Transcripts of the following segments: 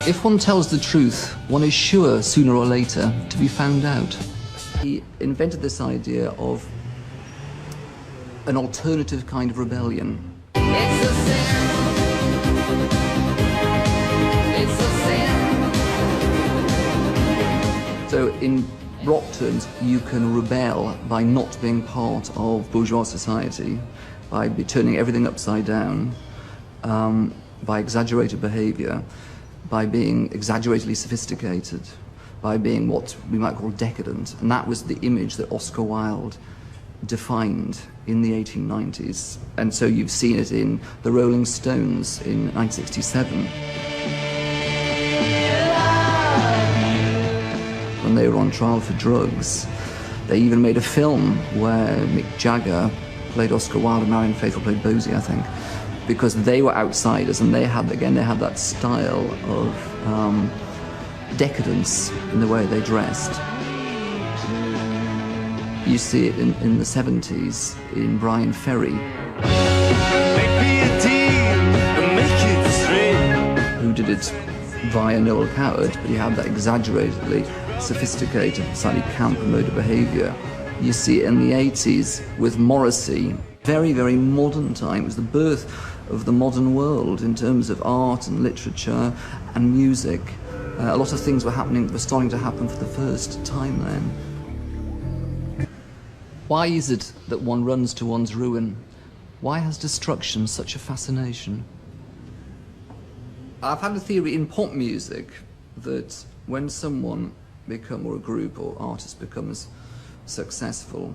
If one tells the truth, one is sure, sooner or later, to be found out. He invented this idea of an alternative kind of rebellion. It's a sin. It's a sin. So in rock terms, you can rebel by not being part of bourgeois society, by turning everything upside down, by exaggerated behavior, by being exaggeratedly sophisticated, by being what we might call decadent. And that was the image that Oscar Wilde defined in the 1890s. And so you've seen it in the Rolling Stones in 1967. When they were on trial for drugs, they even made a film where Mick Jagger played Oscar Wilde and Marion Faithfull played Bosie, I think, because they were outsiders and they had that style of decadence in the way they dressed. You see it in the 70s in Brian Ferry, who did it via Noel Coward, but he had that exaggeratedly sophisticated, slightly camp mode of behaviour. You see it in the 80s with Morrissey. Very, very modern time. It was the birth of the modern world in terms of art and literature and music. A lot of things were starting to happen for the first time then. Why is it that one runs to one's ruin? Why has destruction such a fascination? I've had a theory in pop music that when someone or a group or artist becomes successful,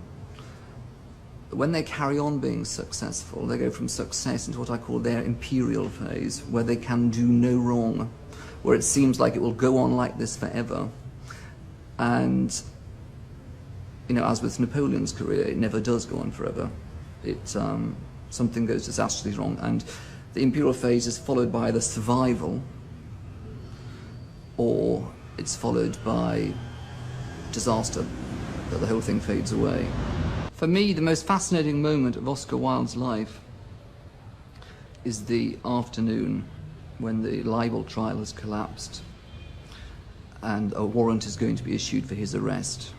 when they carry on being successful, they go from success into what I call their imperial phase, where they can do no wrong, where it seems like it will go on like this forever. And, you know, as with Napoleon's career, it never does go on forever. Something goes disastrously wrong, and the imperial phase is followed by the survival, or it's followed by disaster, that the whole thing fades away. For me, the most fascinating moment of Oscar Wilde's life is the afternoon when the libel trial has collapsed and a warrant is going to be issued for his arrest.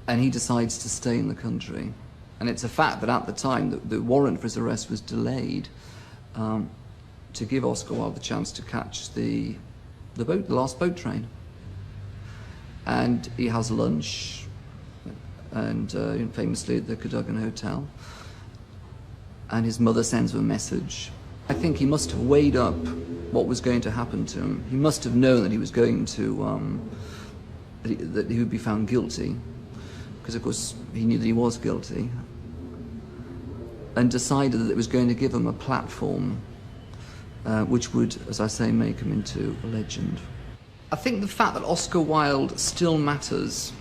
And he decides to stay in the country. And it's a fact that at the time, the warrant for his arrest was delayed to give Oscar Wilde the chance to catch the last boat train. And he has lunch, and famously at the Cadogan Hotel, and his mother sends him a message. I think he must have weighed up what was going to happen to him. He must have known that he was going to, that he would be found guilty, because of course he knew that he was guilty, and decided that it was going to give him a platform which would, as I say, make him into a legend. I think the fact that Oscar Wilde still matters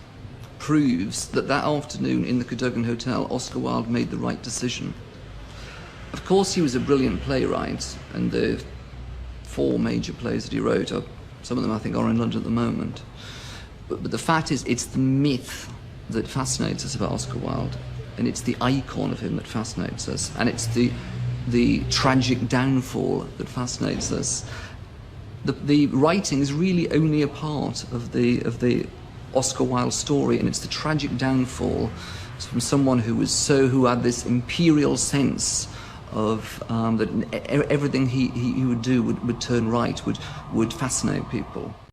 proves that afternoon in the Cadogan Hotel, Oscar Wilde made the right decision. Of course, he was a brilliant playwright, and the 4 major plays that he wrote, some of them I think are in London at the moment. But the fact is, it's the myth that fascinates us about Oscar Wilde, and it's the icon of him that fascinates us, and it's the tragic downfall that fascinates us. The writing is really only a part of the Oscar Wilde story, and it's the tragic downfall from someone who had this imperial sense of that everything he would do would turn right, would fascinate people.